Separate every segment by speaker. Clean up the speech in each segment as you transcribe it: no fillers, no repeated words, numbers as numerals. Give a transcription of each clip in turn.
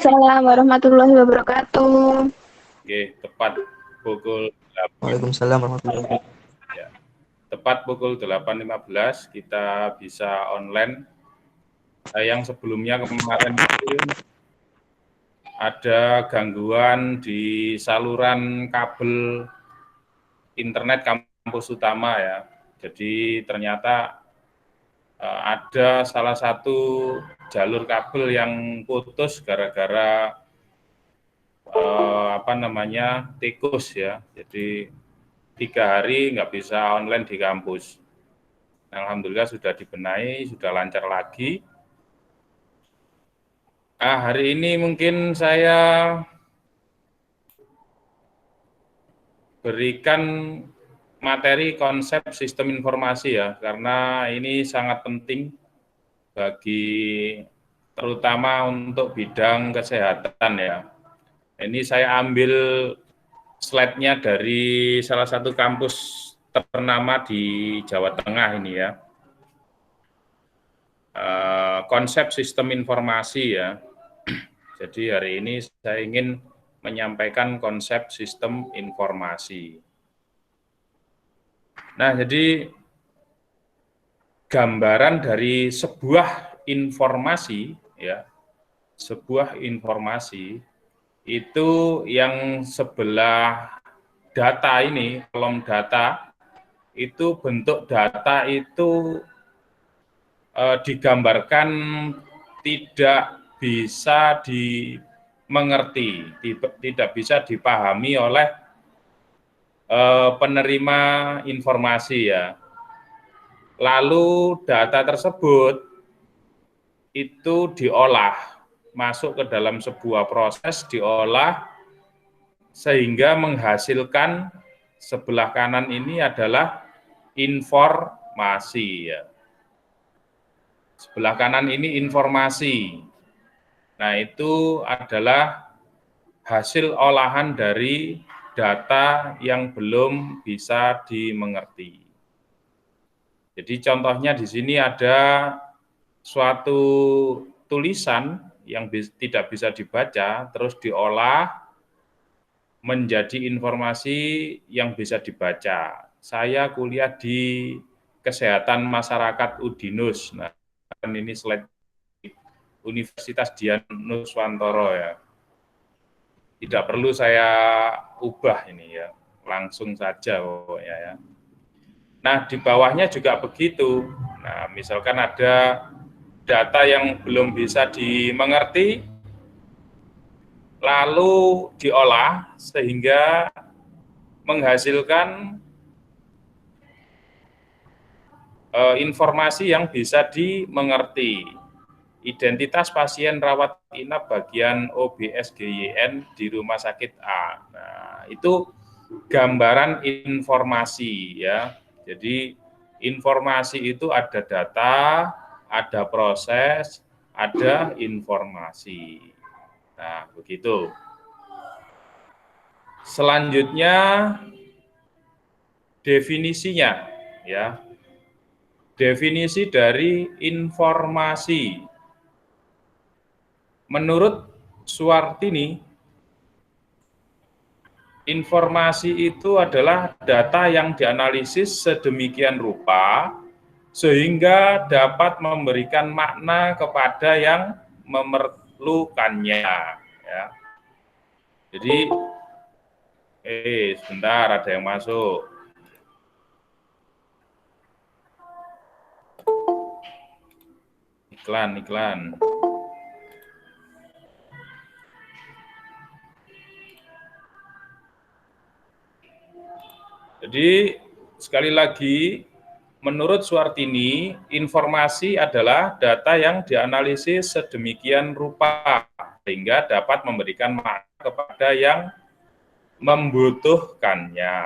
Speaker 1: Waalaikumsalam warahmatullahi wabarakatuh.
Speaker 2: Oke, tepat pukul 8,
Speaker 3: Waalaikumsalam warahmatullahi wabarakatuh.
Speaker 2: ya. Tepat pukul 8.15 kita bisa online. Yang sebelumnya kemarin itu ada gangguan di saluran kabel internet kampus utama ya. Jadi ternyata ada salah satu jalur kabel yang putus gara-gara tikus ya. Jadi 3 hari nggak bisa online di kampus. Alhamdulillah sudah dibenahi, sudah lancar lagi. Hari ini mungkin saya berikan materi konsep sistem informasi ya, karena ini sangat penting bagi terutama untuk bidang kesehatan ya. Ini saya ambil slide-nya dari salah satu kampus ternama di Jawa Tengah ini ya. Konsep sistem informasi ya. Jadi hari ini saya ingin menyampaikan konsep sistem informasi. Nah, jadi gambaran dari sebuah informasi ya, sebuah informasi itu yang sebelah data ini, kolom data itu bentuk data itu digambarkan tidak bisa dimengerti, tidak bisa dipahami oleh penerima informasi ya. Lalu data tersebut itu diolah, masuk ke dalam sebuah proses, diolah sehingga menghasilkan sebelah kanan ini adalah informasi ya. Sebelah kanan ini informasi. Nah, itu adalah hasil olahan dari data yang belum bisa dimengerti. Jadi contohnya di sini ada suatu tulisan yang tidak bisa dibaca, terus diolah menjadi informasi yang bisa dibaca. Saya kuliah di Kesehatan Masyarakat Udinus. Nah, ini slide Universitas Dianuswantoro ya. Tidak perlu saya ubah ini ya, langsung saja pokoknya ya. Nah, di bawahnya juga begitu. Nah, misalkan ada data yang belum bisa dimengerti, lalu diolah sehingga menghasilkan informasi yang bisa dimengerti. Identitas pasien rawat inap bagian OBSGYN di rumah sakit A. Nah, itu gambaran informasi ya. Jadi informasi itu ada data, ada proses, ada informasi. Nah, begitu. Selanjutnya definisinya ya. Definisi dari informasi. Menurut Suwartini, informasi itu adalah data yang dianalisis sedemikian rupa sehingga dapat memberikan makna kepada yang memerlukannya. Ya. Jadi, sebentar ada yang masuk. Iklan. Jadi sekali lagi, menurut Suwartini, informasi adalah data yang dianalisis sedemikian rupa sehingga dapat memberikan makna kepada yang membutuhkannya,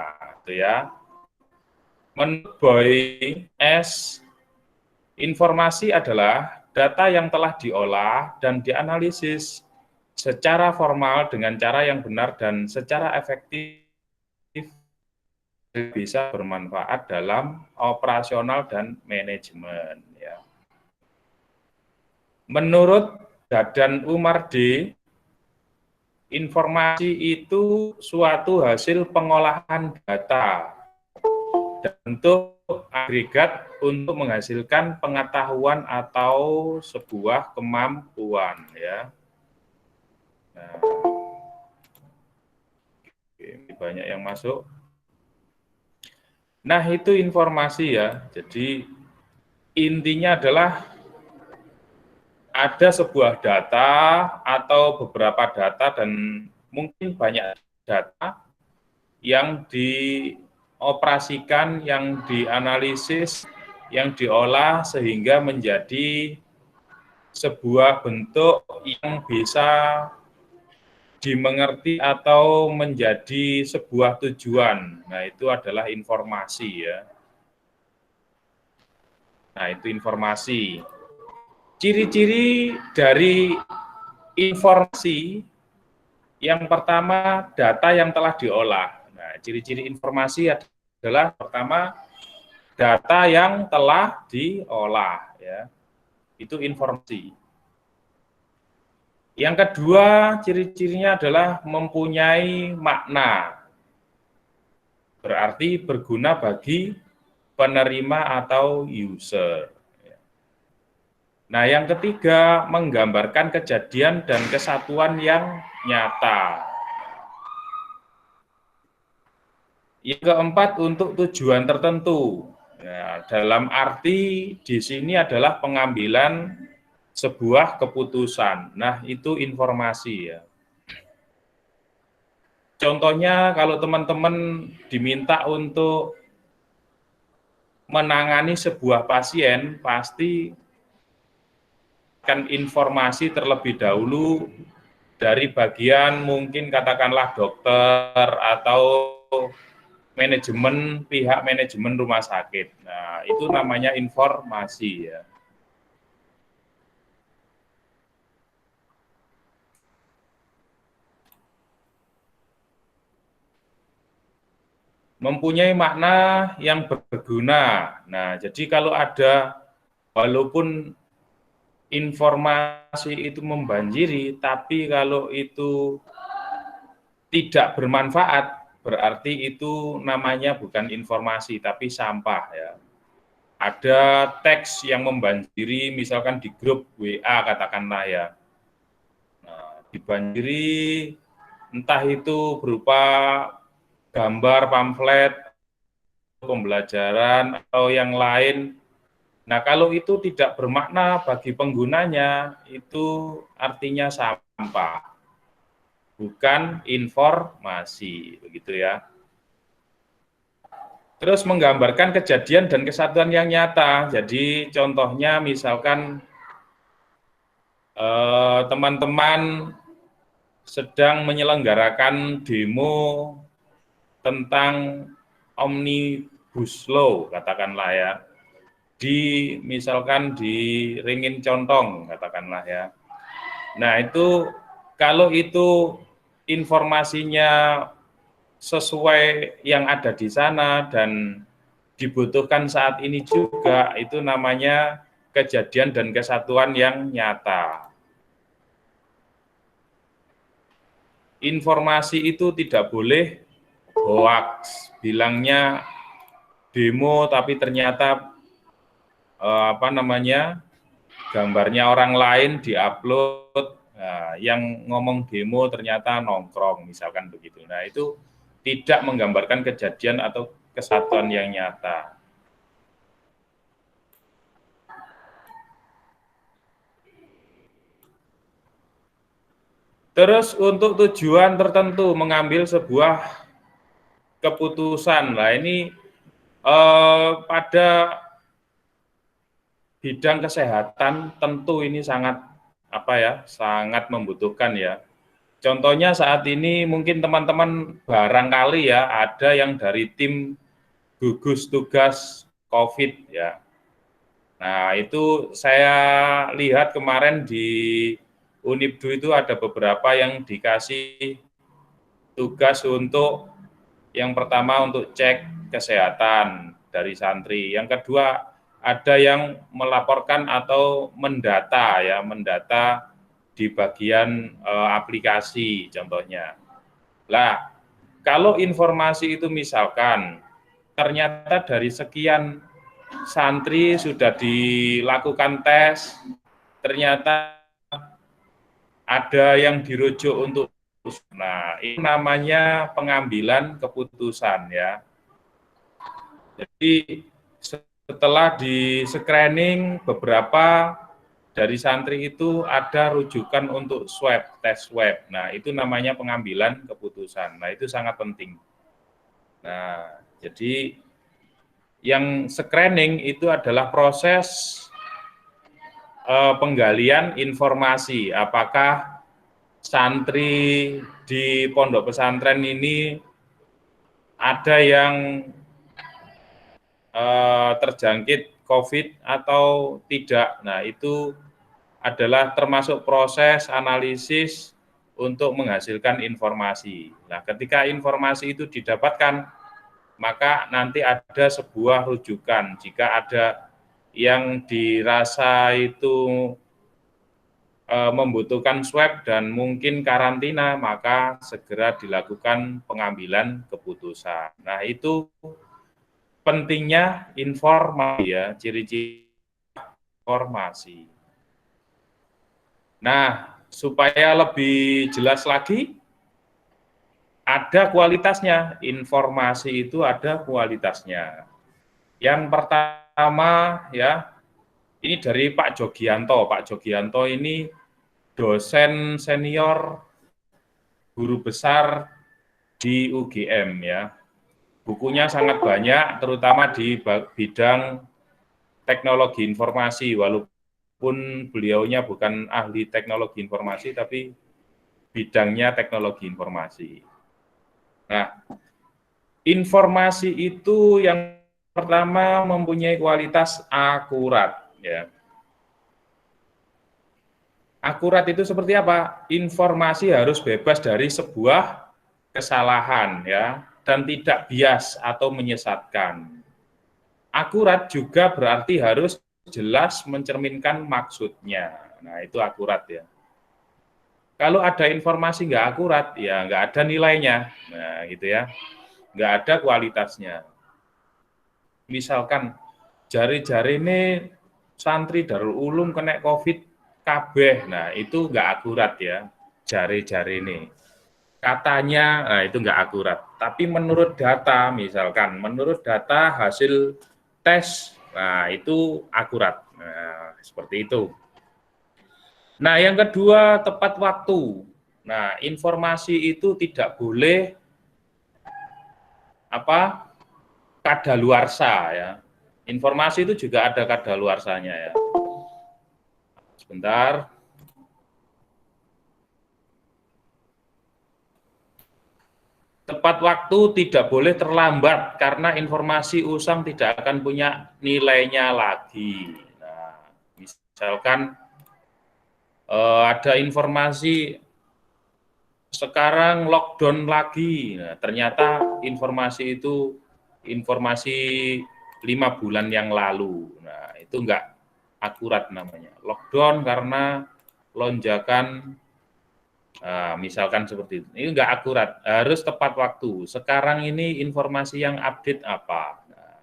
Speaker 2: gitu ya. Menurut Boy S, informasi adalah data yang telah diolah dan dianalisis secara formal dengan cara yang benar dan secara efektif bisa bermanfaat dalam operasional dan manajemen. Ya. Menurut Dadan Umar D, informasi itu suatu hasil pengolahan data dan bentuk agregat untuk menghasilkan pengetahuan atau sebuah kemampuan, ya. Nah, ini banyak yang masuk. Nah, itu informasi ya. Jadi intinya adalah ada sebuah data atau beberapa data dan mungkin banyak data yang dioperasikan, yang dianalisis, yang diolah sehingga menjadi sebuah bentuk yang bisa dimengerti atau menjadi sebuah tujuan. Nah, itu adalah informasi ya. Nah, itu informasi. Ciri-ciri dari informasi yang pertama data yang telah diolah. Nah, ciri-ciri informasi adalah pertama data yang telah diolah ya. Itu informasi. Yang kedua, ciri-cirinya adalah mempunyai makna. Berarti berguna bagi penerima atau user. Nah, yang ketiga, menggambarkan kejadian dan kesatuan yang nyata. Yang keempat, untuk tujuan tertentu. Nah, dalam arti di sini adalah pengambilan sebuah keputusan. Nah, itu informasi ya. Contohnya kalau teman-teman diminta untuk menangani sebuah pasien, pasti akan informasi terlebih dahulu dari bagian mungkin katakanlah dokter atau manajemen, pihak manajemen rumah sakit. Nah, itu namanya informasi ya. Mempunyai makna yang berguna. Nah, jadi kalau ada, walaupun informasi itu membanjiri, tapi kalau itu tidak bermanfaat, berarti itu namanya bukan informasi, tapi sampah ya. Ada teks yang membanjiri, misalkan di grup WA katakanlah ya. Nah, dibanjiri entah itu berupa gambar, pamflet, pembelajaran, atau yang lain. Nah, kalau itu tidak bermakna bagi penggunanya, itu artinya sampah, bukan informasi, begitu ya. Terus menggambarkan kejadian dan kesatuan yang nyata. Jadi contohnya misalkan teman-teman sedang menyelenggarakan demo tentang Omnibus Law, katakanlah ya, misalkan di Ringin Contong, katakanlah ya. Nah, itu kalau itu informasinya sesuai yang ada di sana dan dibutuhkan saat ini juga, itu namanya kejadian dan kesatuan yang nyata. Informasi itu tidak boleh hoax, bilangnya demo tapi ternyata gambarnya orang lain diupload, nah, yang ngomong demo ternyata nongkrong, misalkan begitu. Nah, itu tidak menggambarkan kejadian atau kesatuan yang nyata. Terus untuk tujuan tertentu mengambil sebuah keputusan. Nah, ini pada bidang kesehatan tentu ini sangat sangat membutuhkan ya. Contohnya saat ini mungkin teman-teman barangkali ya ada yang dari tim gugus tugas COVID ya. Nah, itu saya lihat kemarin di Unibdu itu ada beberapa yang dikasih tugas untuk yang pertama untuk cek kesehatan dari santri. Yang kedua ada yang melaporkan atau mendata di bagian aplikasi contohnya. Lah, kalau informasi itu misalkan ternyata dari sekian santri sudah dilakukan tes, ternyata ada yang dirujuk untuk, nah ini namanya pengambilan keputusan ya. Jadi setelah di screening beberapa dari santri itu ada rujukan untuk swab, tes swab. Nah itu namanya pengambilan keputusan. Nah itu sangat penting. Nah jadi yang screening itu adalah proses penggalian informasi, apakah santri di pondok pesantren ini ada yang terjangkit COVID atau tidak. Nah, itu adalah termasuk proses analisis untuk menghasilkan informasi. Nah, ketika informasi itu didapatkan, maka nanti ada sebuah rujukan. Jika ada yang dirasa itu membutuhkan swab dan mungkin karantina, maka segera dilakukan pengambilan keputusan. Nah, itu pentingnya informasi ya, ciri-ciri informasi. Nah, supaya lebih jelas lagi, ada kualitasnya. Informasi itu ada kualitasnya. Yang pertama ya, ini dari Pak Jogianto. Pak Jogianto ini dosen senior guru besar di UGM ya. Bukunya sangat banyak, terutama di bidang teknologi informasi, walaupun beliaunya bukan ahli teknologi informasi, tapi bidangnya teknologi informasi. Nah, informasi itu yang pertama mempunyai kualitas akurat. Ya. Akurat itu seperti apa? Informasi harus bebas dari sebuah kesalahan, ya, dan tidak bias atau menyesatkan. Akurat juga berarti harus jelas mencerminkan maksudnya. Nah, itu akurat ya. Kalau ada informasi nggak akurat, ya nggak ada nilainya. Nah, gitu ya. Nggak ada kualitasnya. Misalkan, jari-jari ini santri Darul Ulum kena COVID kabeh. Nah, itu nggak akurat ya. Jari-jari ini. Katanya, nah itu nggak akurat. Tapi menurut data, misalkan, menurut data hasil tes, nah itu akurat. Nah, seperti itu. Nah, yang kedua, tepat waktu. Nah, informasi itu tidak boleh kadaluarsa ya. Informasi itu juga ada kadaluarsanya ya. Sebentar. Tepat waktu tidak boleh terlambat karena informasi usang tidak akan punya nilainya lagi. Nah, misalkan ada informasi sekarang lockdown lagi, nah, ternyata informasi itu informasi 5 bulan yang lalu. Nah, itu enggak akurat namanya. Lockdown karena lonjakan, misalkan seperti itu. Ini enggak akurat, harus tepat waktu. Sekarang ini informasi yang update apa? Nah,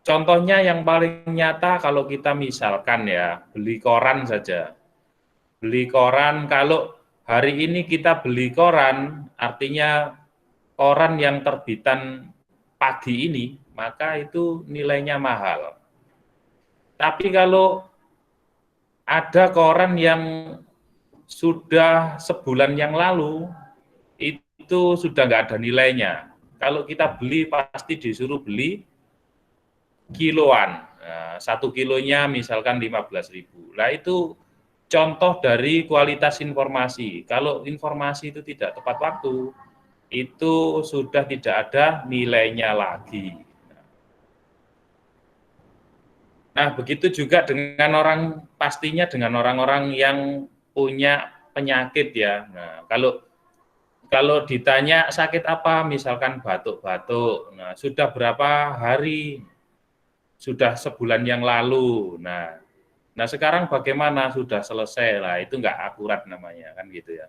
Speaker 2: contohnya yang paling nyata kalau kita misalkan ya, beli koran saja. Beli koran, kalau hari ini kita beli koran, artinya koran yang terbitan pagi ini, maka itu nilainya mahal. Tapi kalau ada koran yang sudah sebulan yang lalu, itu sudah nggak ada nilainya. Kalau kita beli, pasti disuruh beli kiloan. Nah, 1 kilonya misalkan 15.000. Nah, itu contoh dari kualitas informasi. Kalau informasi itu tidak tepat waktu, itu sudah tidak ada nilainya lagi. Nah, begitu juga dengan pastinya dengan orang-orang yang punya penyakit ya. Nah, kalau ditanya sakit apa, misalkan batuk-batuk, nah sudah berapa hari, sudah sebulan yang lalu. Nah, Nah sekarang bagaimana, sudah selesai lah, itu nggak akurat namanya kan gitu ya.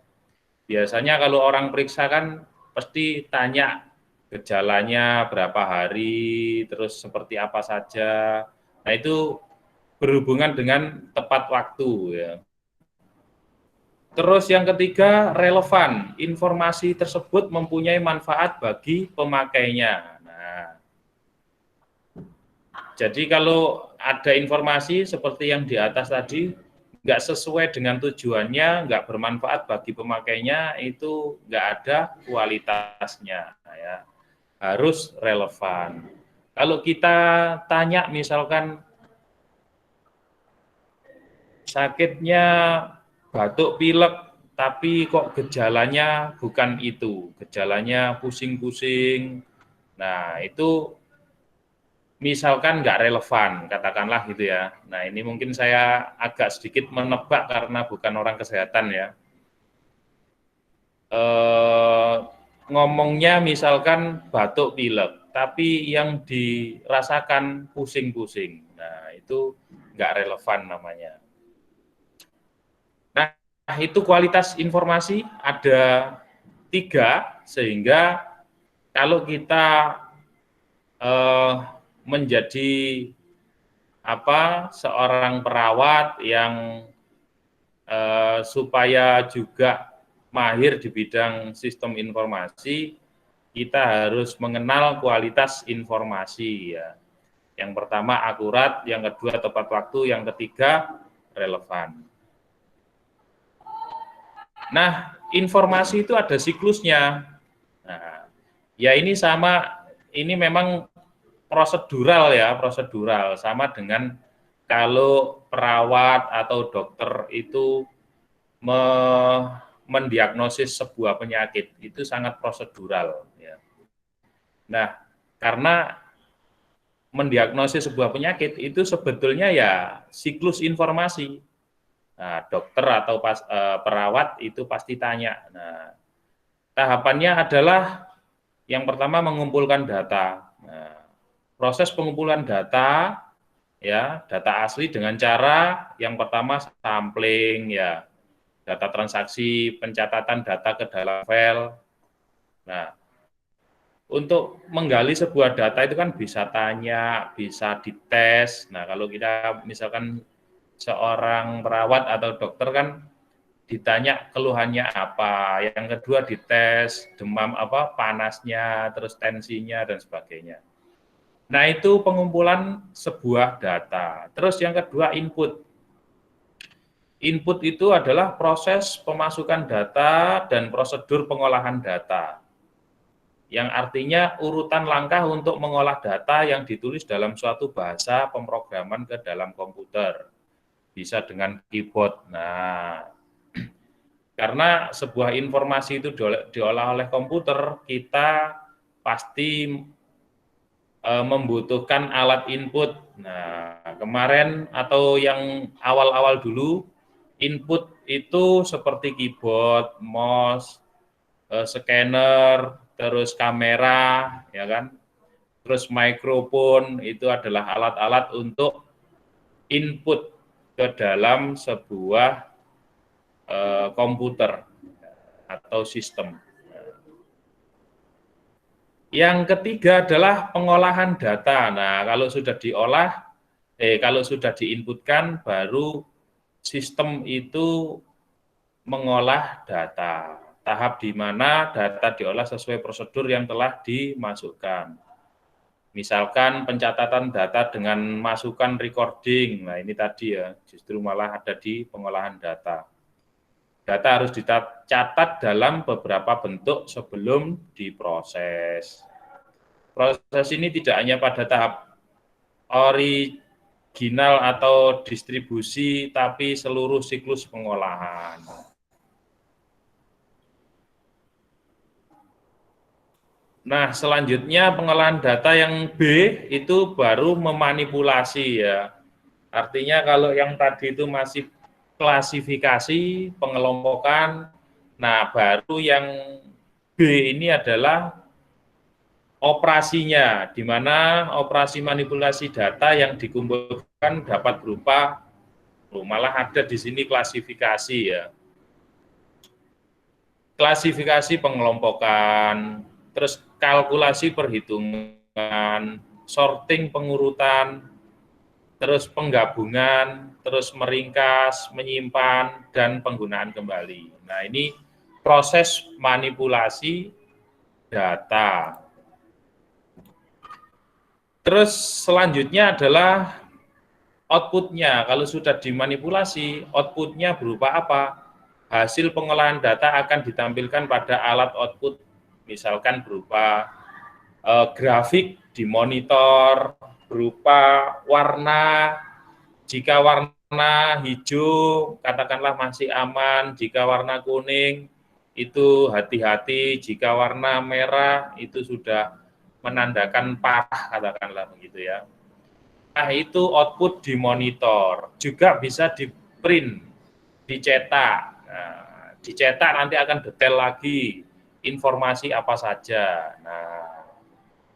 Speaker 2: Biasanya kalau orang periksa kan pasti tanya gejalanya berapa hari, terus seperti apa saja. Nah itu berhubungan dengan tepat waktu ya. Terus yang ketiga, relevan. Informasi tersebut mempunyai manfaat bagi pemakainya. Nah, jadi kalau ada informasi seperti yang di atas tadi, nggak sesuai dengan tujuannya, nggak bermanfaat bagi pemakainya, itu nggak ada kualitasnya. Nah, ya. Harus relevan. Kalau kita tanya misalkan sakitnya batuk pilek, tapi kok gejalanya bukan itu, gejalanya pusing-pusing. Nah, itu misalkan nggak relevan, katakanlah gitu ya. Nah, ini mungkin saya agak sedikit menebak karena bukan orang kesehatan ya. Ngomongnya misalkan batuk pilek, tapi yang dirasakan pusing-pusing. Nah, itu nggak relevan namanya. Nah, itu kualitas informasi ada 3, sehingga kalau kita menjadi seorang perawat yang supaya juga mahir di bidang sistem informasi, kita harus mengenal kualitas informasi ya. Yang pertama akurat, yang kedua tepat waktu, yang ketiga relevan. Nah, informasi itu ada siklusnya. Nah, ya ini sama, ini memang prosedural ya, prosedural sama dengan kalau perawat atau dokter itu mendiagnosis sebuah penyakit, itu sangat prosedural ya. Nah, karena mendiagnosis sebuah penyakit itu sebetulnya ya siklus informasi. Nah, dokter atau perawat itu pasti tanya. Nah, tahapannya adalah yang pertama mengumpulkan data. Nah, proses pengumpulan data ya, data asli dengan cara yang pertama sampling ya, data transaksi, pencatatan data ke dalam file. Nah, untuk menggali sebuah data itu kan bisa tanya, bisa dites. Nah, kalau kita misalkan seorang perawat atau dokter kan ditanya keluhannya apa, yang kedua dites demam panasnya, terus tensinya dan sebagainya. Nah, itu pengumpulan sebuah data. Terus yang kedua input. Input itu adalah proses pemasukan data dan prosedur pengolahan data. Yang artinya urutan langkah untuk mengolah data yang ditulis dalam suatu bahasa pemrograman ke dalam komputer. Bisa dengan keyboard. Nah, karena sebuah informasi itu diolah oleh komputer, kita pasti membutuhkan alat input. Nah, kemarin atau yang awal-awal dulu, input itu seperti keyboard, mouse, scanner, terus kamera, ya kan, terus mikrofon, itu adalah alat-alat untuk input ke dalam sebuah komputer atau sistem. Yang ketiga adalah pengolahan data. Nah, kalau sudah diolah, kalau sudah diinputkan, baru sistem itu mengolah data. Tahap di mana data diolah sesuai prosedur yang telah dimasukkan. Misalkan pencatatan data dengan masukan recording. Nah, ini tadi ya, justru malah ada di pengolahan data. Data harus dicatat dalam beberapa bentuk sebelum diproses. Proses ini tidak hanya pada tahap original atau distribusi, tapi seluruh siklus pengolahan. Nah, selanjutnya pengolahan data yang B itu baru memanipulasi ya. Artinya kalau yang tadi itu masih klasifikasi, pengelompokan, nah baru yang B ini adalah operasinya, di mana operasi manipulasi data yang dikumpulkan dapat berupa Malah ada di sini klasifikasi ya. Klasifikasi pengelompokan, terus kalkulasi perhitungan, sorting pengurutan, terus penggabungan, terus meringkas, menyimpan, dan penggunaan kembali. Nah, ini proses manipulasi data. Terus selanjutnya adalah output-nya. Kalau sudah dimanipulasi, output-nya berupa apa? Hasil pengolahan data akan ditampilkan pada alat output, misalkan berupa grafik di monitor, berupa warna. Jika warna hijau, katakanlah masih aman. Jika warna kuning, itu hati-hati. Jika warna merah, itu sudah menandakan parah, katakanlah begitu ya. Nah, itu output di monitor. Juga bisa di print, dicetak. Nah, dicetak nanti akan detail lagi informasi apa saja. Nah,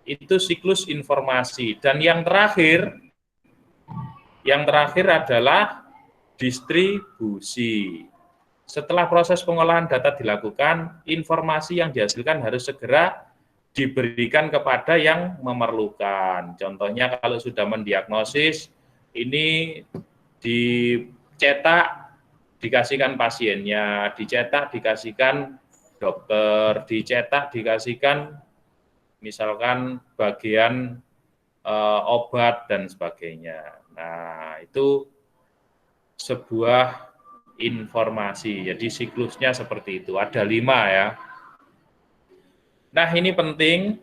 Speaker 2: itu siklus informasi. Dan yang terakhir adalah distribusi. Setelah proses pengolahan data dilakukan, informasi yang dihasilkan harus segera diberikan kepada yang memerlukan. Contohnya kalau sudah mendiagnosis, ini dicetak, dikasihkan pasiennya, dicetak, dikasihkan dokter, dicetak, dikasihkan misalkan bagian obat dan sebagainya. Nah, itu sebuah informasi. Jadi siklusnya seperti itu. Ada 5 ya. Nah, ini penting.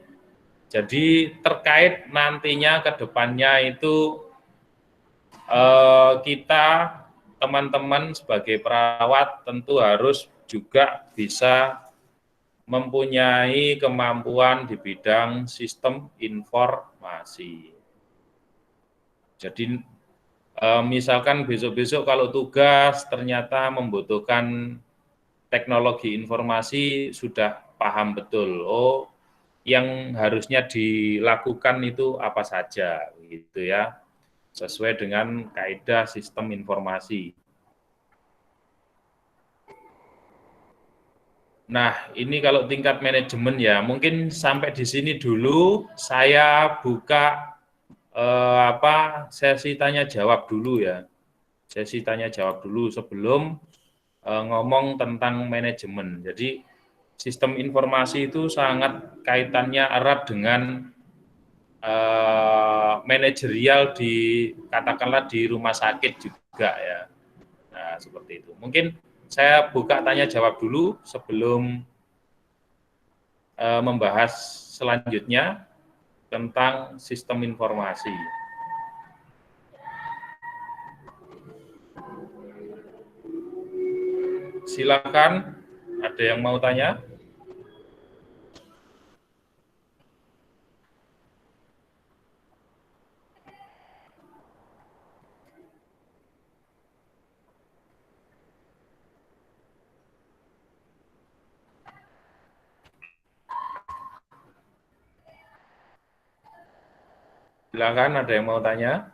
Speaker 2: Jadi terkait nantinya ke depannya itu kita teman-teman sebagai perawat tentu harus juga bisa mempunyai kemampuan di bidang sistem informasi. Jadi misalkan besok-besok kalau tugas ternyata membutuhkan teknologi informasi sudah paham betul, oh yang harusnya dilakukan itu apa saja, gitu ya, sesuai dengan kaidah sistem informasi. Nah, ini kalau tingkat manajemen ya, mungkin sampai di sini dulu. Saya buka sesi tanya jawab dulu ya. Sesi tanya jawab dulu sebelum ngomong tentang manajemen. Jadi sistem informasi itu sangat kaitannya erat dengan manajerial katakanlah di rumah sakit juga ya. Nah, seperti itu. Mungkin saya buka tanya jawab dulu sebelum membahas selanjutnya tentang sistem informasi. Silakan, ada yang mau tanya? Silakan, ada yang mau tanya?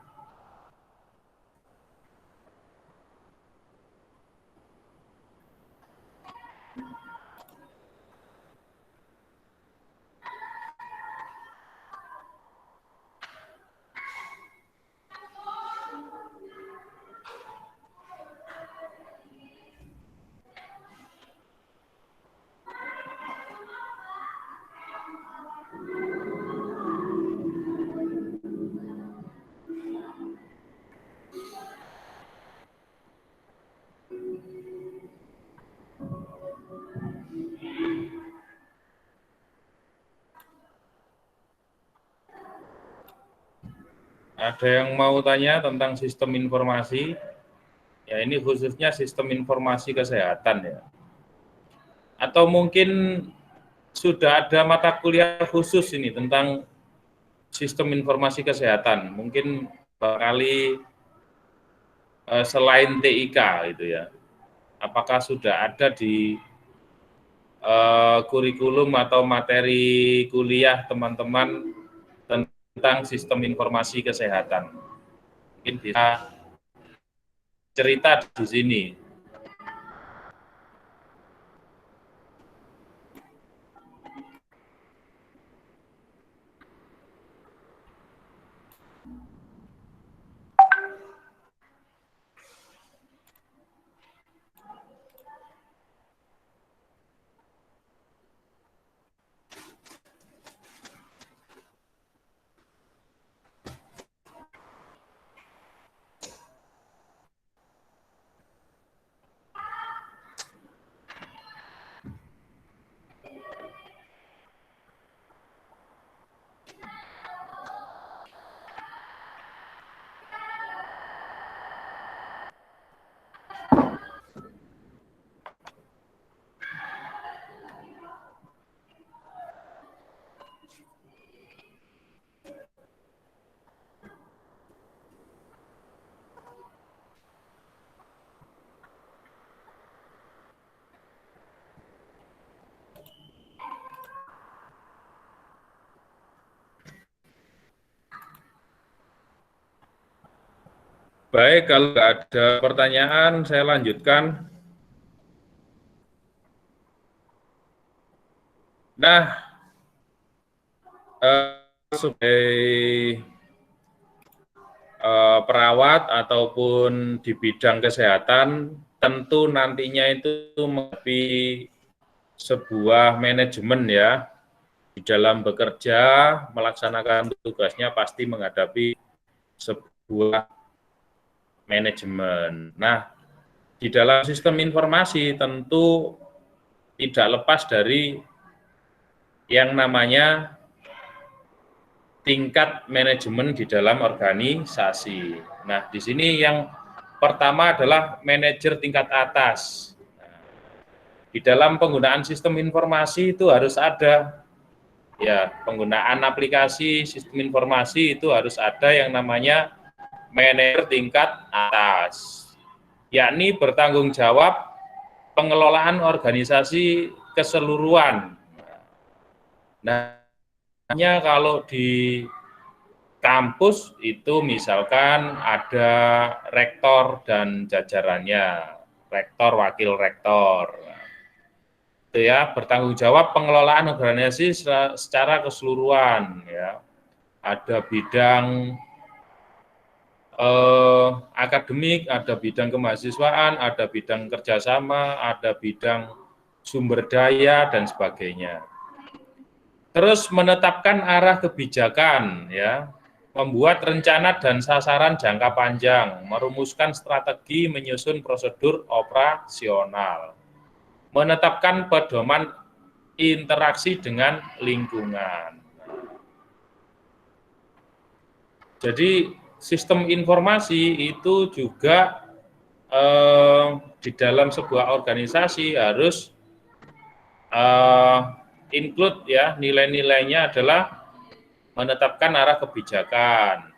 Speaker 2: Ada yang mau tanya tentang sistem informasi? Ya, ini khususnya sistem informasi kesehatan ya. Atau mungkin sudah ada mata kuliah khusus ini tentang sistem informasi kesehatan. Mungkin barangkali selain TIK itu ya. Apakah sudah ada di kurikulum atau materi kuliah teman-teman tentang sistem informasi kesehatan? Mungkin bisa cerita di sini. Baik, kalau nggak ada pertanyaan, saya lanjutkan. Nah, sebagai perawat ataupun di bidang kesehatan, tentu nantinya itu menghadapi sebuah manajemen ya, di dalam bekerja, melaksanakan tugasnya pasti menghadapi sebuah manajemen. Nah, di dalam sistem informasi tentu tidak lepas dari yang namanya tingkat manajemen di dalam organisasi. Nah, di sini yang pertama adalah manajer tingkat atas. Di dalam penggunaan sistem informasi itu harus ada, ya, penggunaan aplikasi sistem informasi itu harus ada yang namanya manajer tingkat atas, yakni bertanggung jawab pengelolaan organisasi keseluruhan. Nah, kalau di kampus itu misalkan ada rektor dan jajarannya, rektor, wakil rektor, itu ya, bertanggung jawab pengelolaan organisasi secara keseluruhan, ya. Ada bidang akademik, ada bidang kemahasiswaan, ada bidang kerjasama, ada bidang sumber daya dan sebagainya. Terus menetapkan arah kebijakan, ya, membuat rencana dan sasaran jangka panjang, merumuskan strategi, menyusun prosedur operasional, menetapkan pedoman interaksi dengan lingkungan. Jadi sistem informasi itu juga di dalam sebuah organisasi harus include, ya, nilai-nilainya adalah menetapkan arah kebijakan,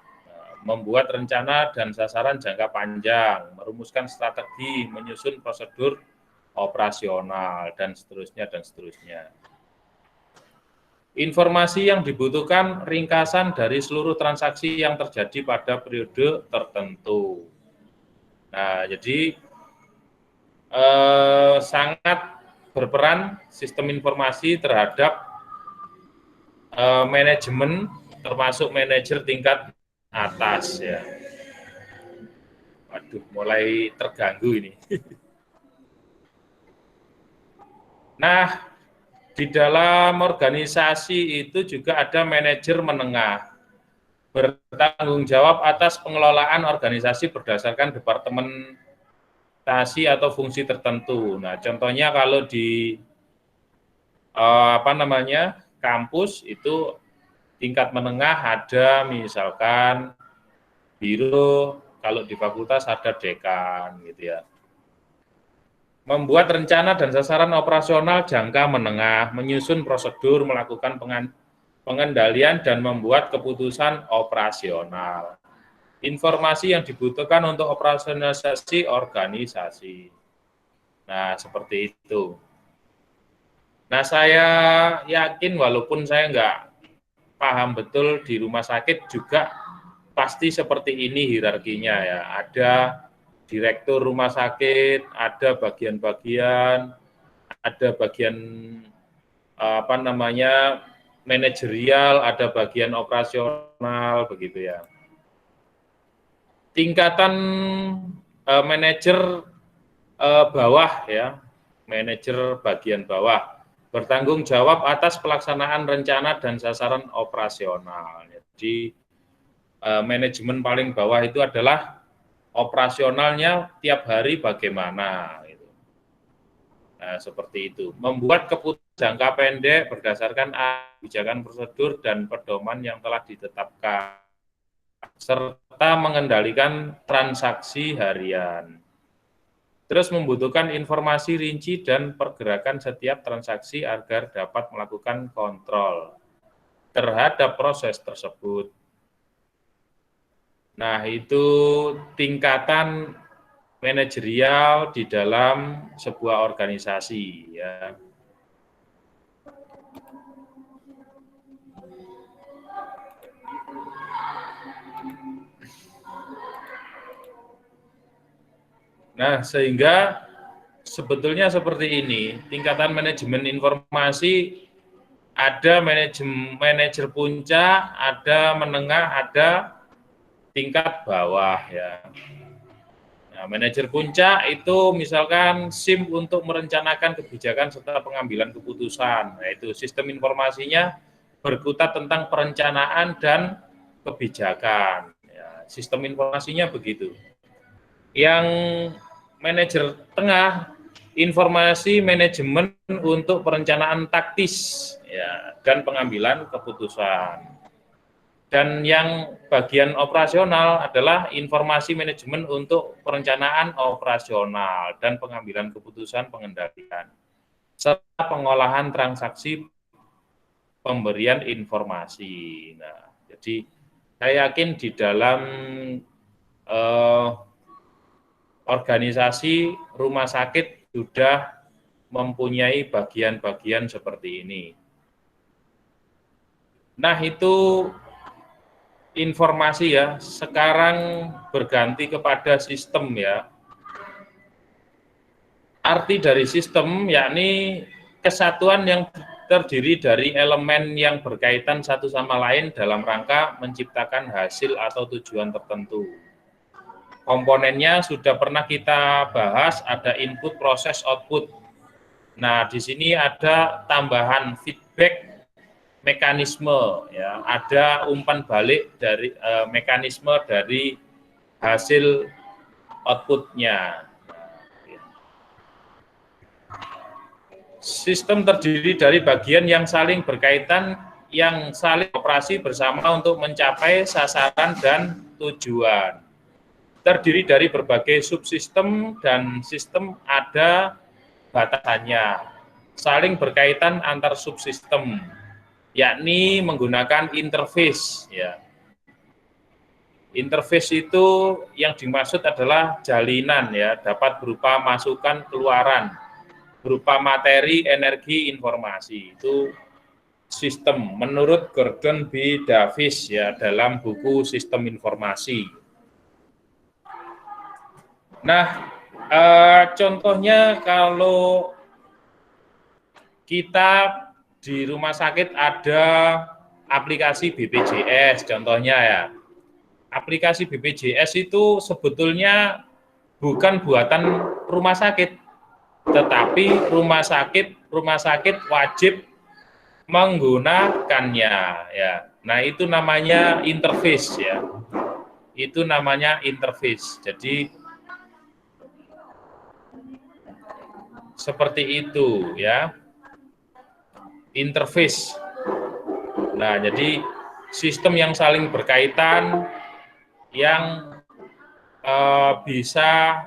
Speaker 2: membuat rencana dan sasaran jangka panjang, merumuskan strategi, menyusun prosedur operasional, dan seterusnya, dan seterusnya. Informasi yang dibutuhkan ringkasan dari seluruh transaksi yang terjadi pada periode tertentu. Nah, jadi sangat berperan sistem informasi terhadap manajemen, termasuk manajer tingkat atas, ya. Waduh, mulai terganggu ini. Nah, di dalam organisasi itu juga ada manajer menengah, bertanggung jawab atas pengelolaan organisasi berdasarkan departementasi atau fungsi tertentu. Nah, contohnya kalau di kampus itu tingkat menengah ada misalkan biro, kalau di fakultas ada dekan, gitu ya. Membuat rencana dan sasaran operasional jangka menengah, menyusun prosedur, melakukan pengendalian, dan membuat keputusan operasional. Informasi yang dibutuhkan untuk operasionalisasi organisasi. Nah, seperti itu. Nah, saya yakin walaupun saya nggak paham betul, di rumah sakit juga pasti seperti ini hierarkinya, ya. Ada direktur rumah sakit, ada bagian-bagian, ada bagian manajerial, ada bagian operasional, begitu ya. Tingkatan manajer bawah ya, manajer bagian bawah bertanggung jawab atas pelaksanaan rencana dan sasaran operasional. Jadi manajemen paling bawah itu adalah operasionalnya tiap hari bagaimana. Gitu. Nah, seperti itu. Membuat keputusan jangka pendek berdasarkan kebijakan prosedur dan pedoman yang telah ditetapkan, serta mengendalikan transaksi harian. Terus membutuhkan informasi rinci dan pergerakan setiap transaksi agar dapat melakukan kontrol terhadap proses tersebut. Nah, itu tingkatan manajerial di dalam sebuah organisasi ya. Nah, sehingga sebetulnya seperti ini, tingkatan manajemen informasi ada manajer puncak, ada menengah, ada tingkat bawah ya. Nah, manajer puncak itu misalkan SIM untuk merencanakan kebijakan serta pengambilan keputusan. Nah, itu sistem informasinya berkutat tentang perencanaan dan kebijakan. Ya, sistem informasinya begitu. Yang manajer tengah, informasi manajemen untuk perencanaan taktis ya, dan pengambilan keputusan. Dan yang bagian operasional adalah informasi manajemen untuk perencanaan operasional dan pengambilan keputusan pengendalian, serta pengolahan transaksi pemberian informasi. Nah, jadi saya yakin di dalam organisasi rumah sakit sudah mempunyai bagian-bagian seperti ini. Nah, itu informasi ya, sekarang berganti kepada sistem ya. Arti dari sistem yakni kesatuan yang terdiri dari elemen yang berkaitan satu sama lain dalam rangka menciptakan hasil atau tujuan tertentu. Komponennya sudah pernah kita bahas, ada input, proses, output. Nah, di sini ada tambahan feedback mekanisme, ya, ada umpan balik dari mekanisme dari hasil outputnya. Sistem terdiri dari bagian yang saling berkaitan, yang saling operasi bersama untuk mencapai sasaran dan tujuan. Terdiri dari berbagai subsistem dan sistem ada batasannya, saling berkaitan antar subsistem, yakni menggunakan interface. Ya. Interface itu yang dimaksud adalah jalinan, ya, dapat berupa masukan keluaran, berupa materi, energi, informasi. Itu sistem menurut Gordon B. Davis ya dalam buku Sistem Informasi. Nah, contohnya kalau kita di rumah sakit ada aplikasi BPJS, contohnya ya. Aplikasi BPJS itu sebetulnya bukan buatan rumah sakit, tetapi rumah sakit wajib menggunakannya ya. Nah, itu namanya interface ya. Itu namanya interface. Jadi seperti itu ya. Interface. Nah, jadi sistem yang saling berkaitan yang bisa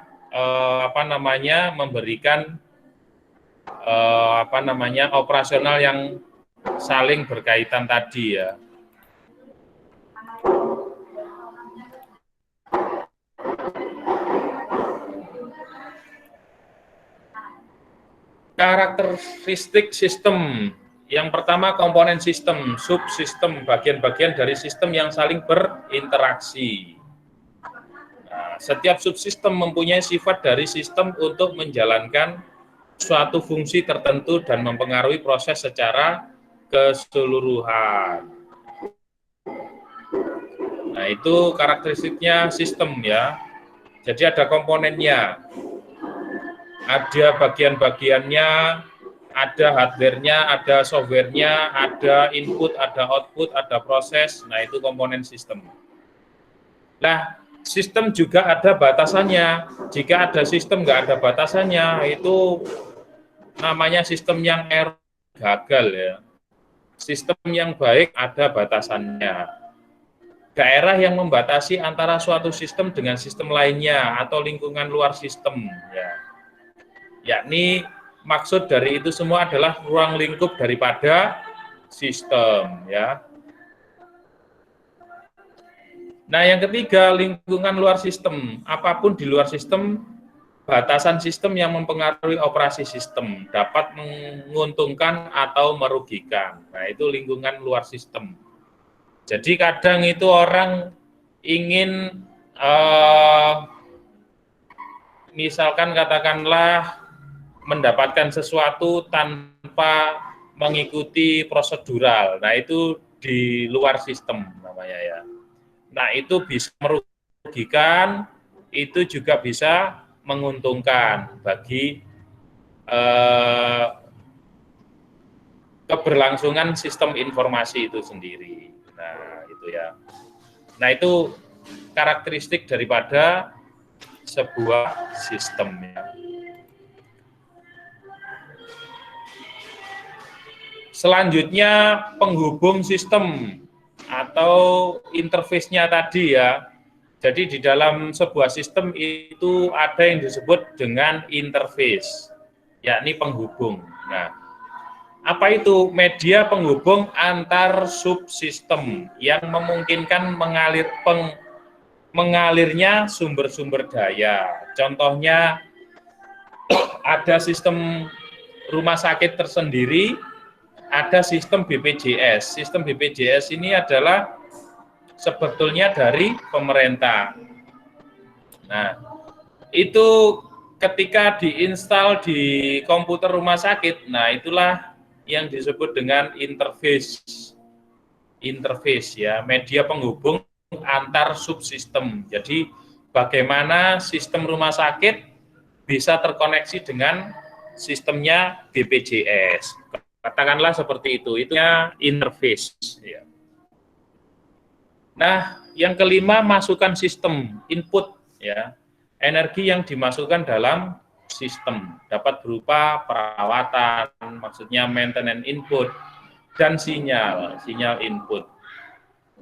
Speaker 2: memberikan operasional yang saling berkaitan tadi ya. Karakteristik sistem. Yang pertama komponen sistem, subsistem, bagian-bagian dari sistem yang saling berinteraksi. Nah, setiap subsistem mempunyai sifat dari sistem untuk menjalankan suatu fungsi tertentu dan mempengaruhi proses secara keseluruhan. Nah, itu karakteristiknya sistem ya. Jadi ada komponennya, ada bagian-bagiannya, ada hardware-nya, ada software-nya, ada input, ada output, ada proses. Nah, itu komponen sistem. Nah, sistem juga ada batasannya. Jika ada sistem nggak ada batasannya, itu namanya sistem yang error, gagal ya. Sistem yang baik ada batasannya. Daerah yang membatasi antara suatu sistem dengan sistem lainnya atau lingkungan luar sistem ya. Yakni maksud dari itu semua adalah ruang lingkup daripada sistem ya. Nah, yang ketiga, lingkungan luar sistem. Apapun di luar sistem, batasan sistem yang mempengaruhi operasi sistem dapat menguntungkan atau merugikan. Nah, itu lingkungan luar sistem. Jadi kadang itu orang ingin misalkan katakanlah mendapatkan sesuatu tanpa mengikuti prosedural. Nah, itu di luar sistem namanya ya. Nah, itu bisa merugikan, itu juga bisa menguntungkan bagi keberlangsungan sistem informasi itu sendiri. Nah, itu ya. Nah, itu karakteristik daripada sebuah sistem ya. Selanjutnya penghubung sistem atau interface-nya tadi ya. Jadi di dalam sebuah sistem itu ada yang disebut dengan interface, yakni penghubung. Nah, apa itu? Media penghubung antar subsistem yang memungkinkan mengalirnya sumber-sumber daya. Contohnya ada sistem rumah sakit tersendiri, ada sistem BPJS. Sistem BPJS ini adalah sebetulnya dari pemerintah. Nah, itu ketika diinstal di komputer rumah sakit, nah itulah yang disebut dengan interface. Interface ya, media penghubung antar subsistem. Jadi bagaimana sistem rumah sakit bisa terkoneksi dengan sistemnya BPJS. Katakanlah seperti itu interface ya. Nah, yang kelima, masukan sistem, input ya. Energi yang dimasukkan dalam sistem dapat berupa perawatan, maksudnya maintenance input, dan sinyal input.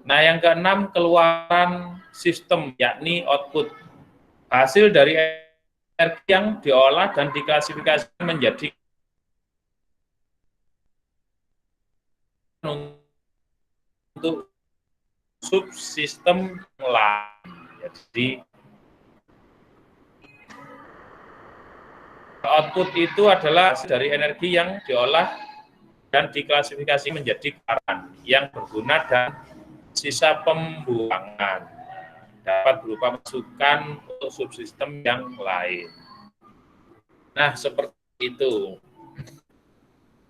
Speaker 2: Nah, yang keenam, keluaran sistem, yakni output. Hasil dari energi yang diolah dan diklasifikasi menjadi untuk subsistem lain. Jadi output itu adalah dari energi yang diolah dan diklasifikasi menjadi keluaran yang berguna dan sisa pembuangan dapat berupa masukan untuk subsistem yang lain. Nah, seperti itu.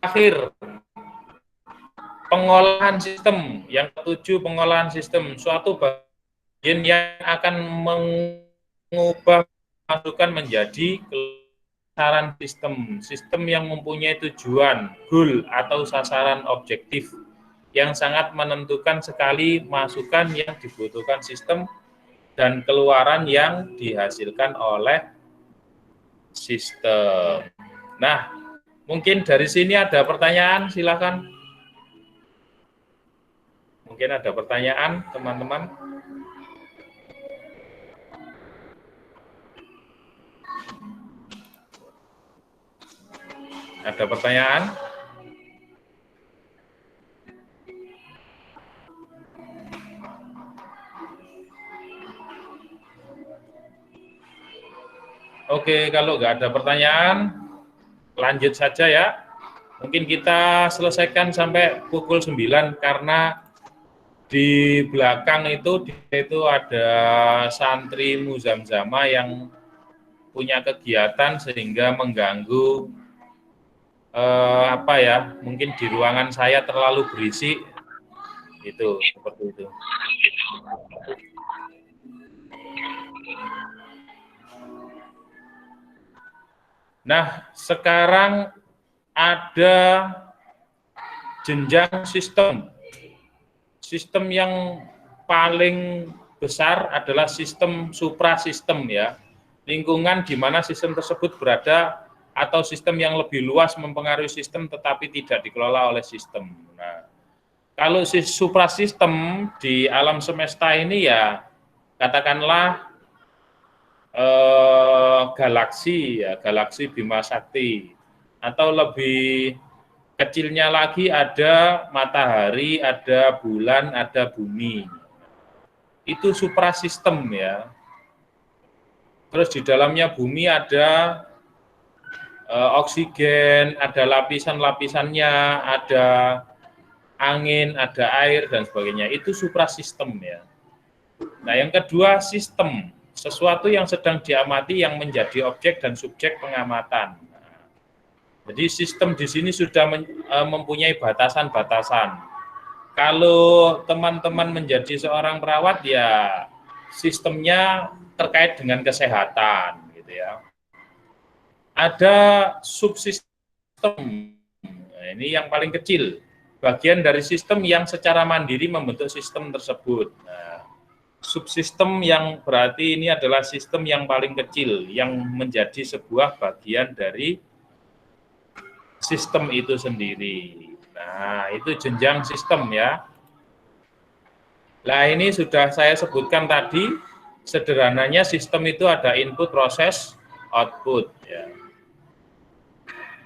Speaker 2: Akhir, pengolahan sistem. Yang ketujuh, pengolahan sistem. Suatu bagian yang akan mengubah masukan menjadi sasaran sistem yang mempunyai tujuan, goal atau sasaran objektif yang sangat menentukan sekali masukan yang dibutuhkan sistem dan keluaran yang dihasilkan oleh sistem. Nah, mungkin dari sini ada pertanyaan, silakan. Mungkin ada pertanyaan, teman-teman. Ada pertanyaan? Oke, kalau nggak ada pertanyaan, lanjut saja ya. Mungkin kita selesaikan sampai pukul 9 karena Di belakang itu ada santri Muzamzama yang punya kegiatan sehingga mengganggu apa ya, mungkin di ruangan saya terlalu berisik, itu seperti itu. Nah, sekarang ada jenjang sistem. Sistem yang paling besar adalah sistem suprasistem ya. Lingkungan di mana sistem tersebut berada atau sistem yang lebih luas mempengaruhi sistem tetapi tidak dikelola oleh sistem. Nah, kalau suprasistem di alam semesta ini ya katakanlah galaksi ya, galaksi Bima Sakti, atau lebih kecilnya lagi ada matahari, ada bulan, ada bumi. Itu suprasistem ya. Terus di dalamnya bumi ada oksigen, ada lapisan-lapisannya, ada angin, ada air dan sebagainya. Itu suprasistem ya. Nah, yang kedua sistem, sesuatu yang sedang diamati yang menjadi objek dan subjek pengamatan. Jadi sistem di sini sudah mempunyai batasan-batasan. Kalau teman-teman menjadi seorang perawat ya sistemnya terkait dengan kesehatan gitu ya. Ada subsistem. Nah, ini yang paling kecil. Bagian dari sistem yang secara mandiri membentuk sistem tersebut. Nah, subsistem yang berarti ini adalah sistem yang paling kecil yang menjadi sebuah bagian dari sistem itu sendiri. Nah, itu jenjang sistem ya. Nah, ini sudah saya sebutkan tadi, sederhananya sistem itu ada input, proses, output ya.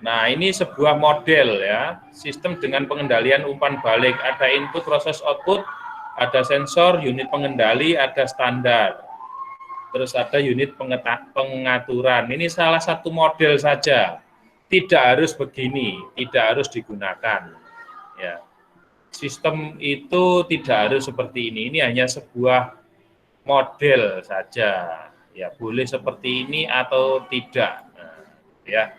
Speaker 2: Nah, ini sebuah model ya, sistem dengan pengendalian umpan balik, ada input, proses, output, ada sensor, unit pengendali, ada standar. Terus ada unit pengaturan. Ini salah satu model saja. Tidak harus begini, tidak harus digunakan. Ya. Sistem itu tidak harus seperti ini. Ini hanya sebuah model saja. Ya, boleh seperti ini atau tidak. Nah, ya.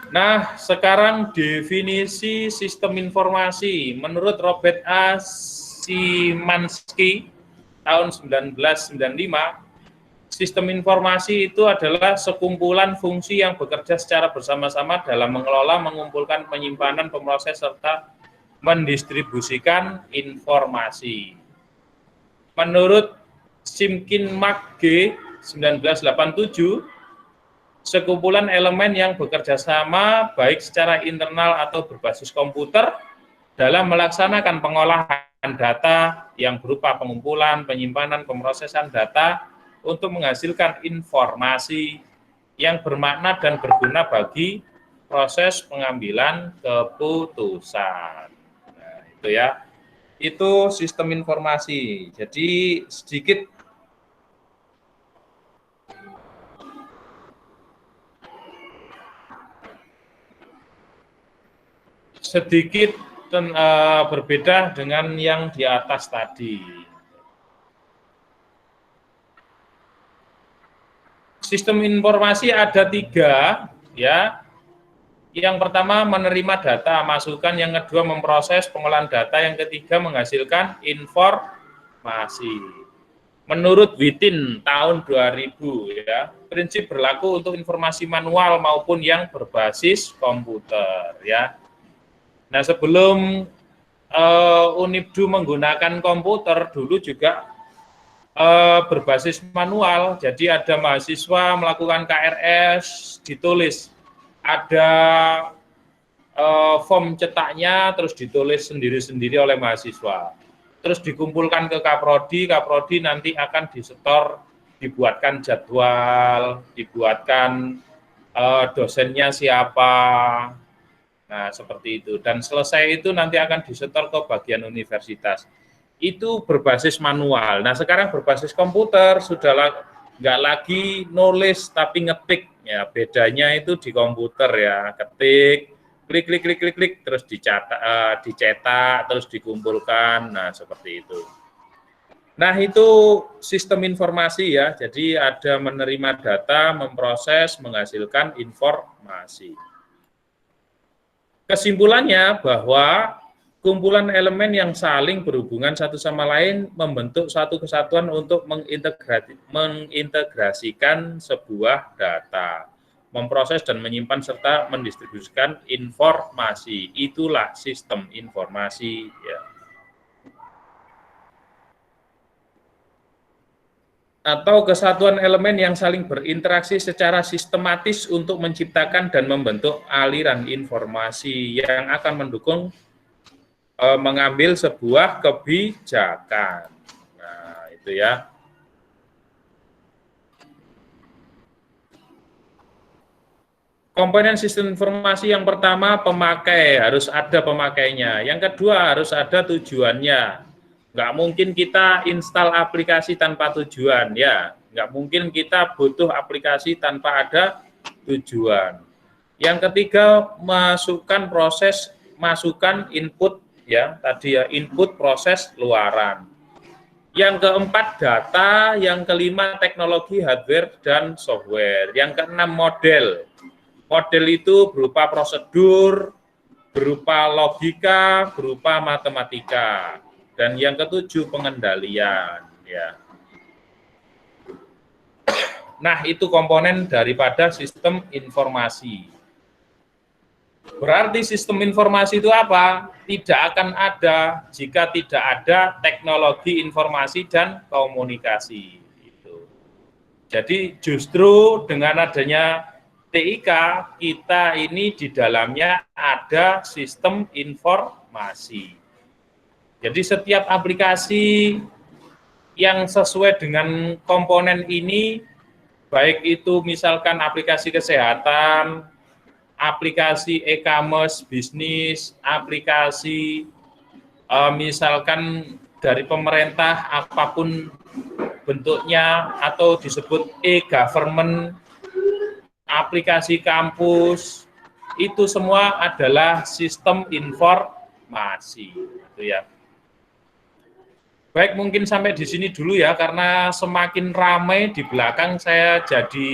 Speaker 2: Nah, sekarang definisi sistem informasi menurut Robert A. Szymanski tahun 1995, sistem informasi itu adalah sekumpulan fungsi yang bekerja secara bersama-sama dalam mengelola, mengumpulkan, penyimpanan, pemroses, serta mendistribusikan informasi. Menurut Simkin Mak G. 1987, sekumpulan elemen yang bekerja sama baik secara internal atau berbasis komputer dalam melaksanakan pengolahan data yang berupa pengumpulan, penyimpanan, pemrosesan data untuk menghasilkan informasi yang bermakna dan berguna bagi proses pengambilan keputusan. Nah, itu ya. Itu sistem informasi. Jadi sedikit berbeda dengan yang di atas tadi. Sistem informasi ada 3, ya. Yang pertama menerima data, masukan. Yang kedua memproses, pengolahan data. Yang ketiga menghasilkan informasi. Menurut Wittin tahun 2000, ya, prinsip berlaku untuk informasi manual maupun yang berbasis komputer, ya. Nah, sebelum Unibdu menggunakan komputer, dulu juga berbasis manual. Jadi ada mahasiswa melakukan KRS, ditulis. Ada form cetaknya, terus ditulis sendiri-sendiri oleh mahasiswa. Terus dikumpulkan ke Kaprodi, Kaprodi nanti akan disetor, dibuatkan jadwal, dibuatkan dosennya siapa. Nah, seperti itu. Dan selesai itu nanti akan disetor ke bagian universitas. Itu berbasis manual. Nah, sekarang berbasis komputer, sudah nggak lagi nulis tapi ngetik. Ya, bedanya itu di komputer ya, ketik, klik klik klik klik klik terus dicetak terus dikumpulkan. Nah, seperti itu. Nah, itu sistem informasi ya. Jadi ada menerima data, memproses, menghasilkan informasi. Kesimpulannya bahwa kumpulan elemen yang saling berhubungan satu sama lain membentuk satu kesatuan untuk mengintegrasikan sebuah data, memproses dan menyimpan serta mendistribusikan informasi. Itulah sistem informasi ya. Atau kesatuan elemen yang saling berinteraksi secara sistematis untuk menciptakan dan membentuk aliran informasi yang akan mendukung mengambil sebuah kebijakan. Nah, itu ya. Komponen sistem informasi yang pertama pemakai, harus ada pemakainya. Yang kedua harus ada tujuannya. Nggak mungkin kita install aplikasi tanpa tujuan, ya. Nggak mungkin kita butuh aplikasi tanpa ada tujuan. Yang ketiga, masukkan input, ya, tadi ya, input, proses, luaran. Yang keempat, data. Yang kelima, teknologi, hardware, dan software. Yang keenam, model. Model itu berupa prosedur, berupa logika, berupa matematika. Dan yang ketujuh, pengendalian. Ya. Nah, itu komponen daripada sistem informasi. Berarti sistem informasi itu apa? Tidak akan ada jika tidak ada teknologi informasi dan komunikasi. Jadi justru dengan adanya TIK, kita ini di dalamnya ada sistem informasi. Jadi setiap aplikasi yang sesuai dengan komponen ini, baik itu misalkan aplikasi kesehatan, aplikasi e-commerce, bisnis, aplikasi misalkan dari pemerintah apapun bentuknya atau disebut e-government, aplikasi kampus, itu semua adalah sistem informasi, gitu ya. Baik, mungkin sampai di sini dulu ya, karena semakin ramai di belakang saya jadi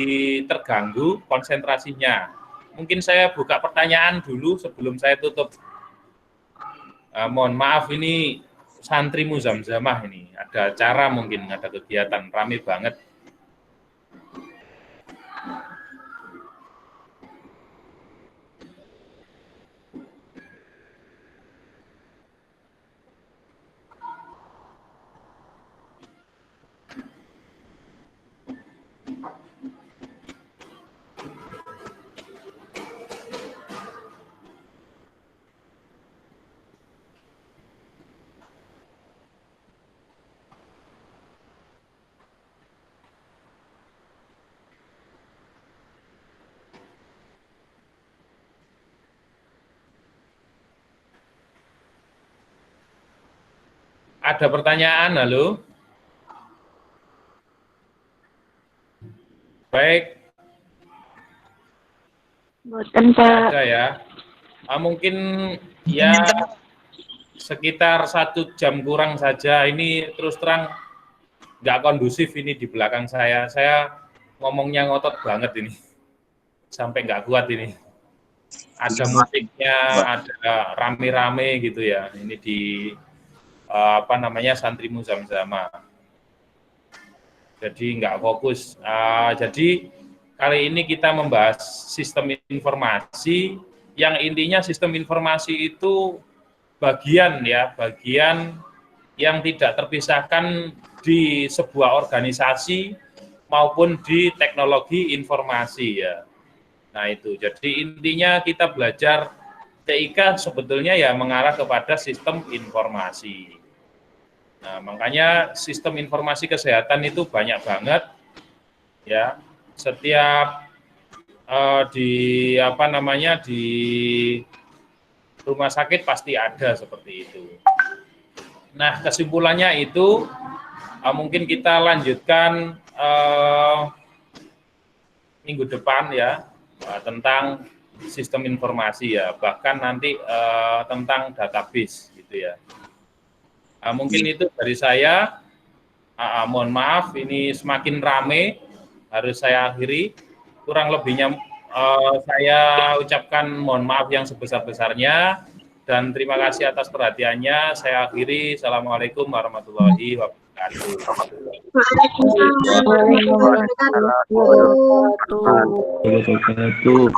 Speaker 2: terganggu konsentrasinya. Mungkin saya buka pertanyaan dulu sebelum saya tutup. Mohon maaf, ini santri Muzamzamah ini, ada acara mungkin, ada kegiatan, ramai banget. Ada pertanyaan, halo? Baik.
Speaker 1: Boten, Pak.
Speaker 2: Ada ya. Mungkin ya sekitar 1 jam kurang saja. Ini terus terang nggak kondusif ini di belakang saya. Saya ngomongnya ngotot banget ini. Sampai nggak kuat ini. Ada musiknya, ada rame-rame gitu ya. Ini di santri Muzamzamah. Jadi nggak fokus. Jadi kali ini kita membahas sistem informasi, yang intinya sistem informasi itu bagian yang tidak terpisahkan di sebuah organisasi maupun di teknologi informasi ya. Nah itu, jadi intinya kita belajar TIK sebetulnya ya mengarah kepada sistem informasi. Nah, makanya sistem informasi kesehatan itu banyak banget ya. Setiap di rumah sakit pasti ada seperti itu. Nah, kesimpulannya itu mungkin kita lanjutkan minggu depan ya, tentang sistem informasi ya, bahkan nanti tentang database gitu ya. Mungkin itu dari saya. Mohon maaf, ini semakin rame, harus saya akhiri. Kurang lebihnya saya ucapkan mohon maaf yang sebesar-besarnya, dan terima kasih atas perhatiannya. Saya akhiri. Assalamualaikum warahmatullahi wabarakatuh.
Speaker 1: Waalaikumsalam warahmatullahi wabarakatuh.
Speaker 3: Wabarakatuh.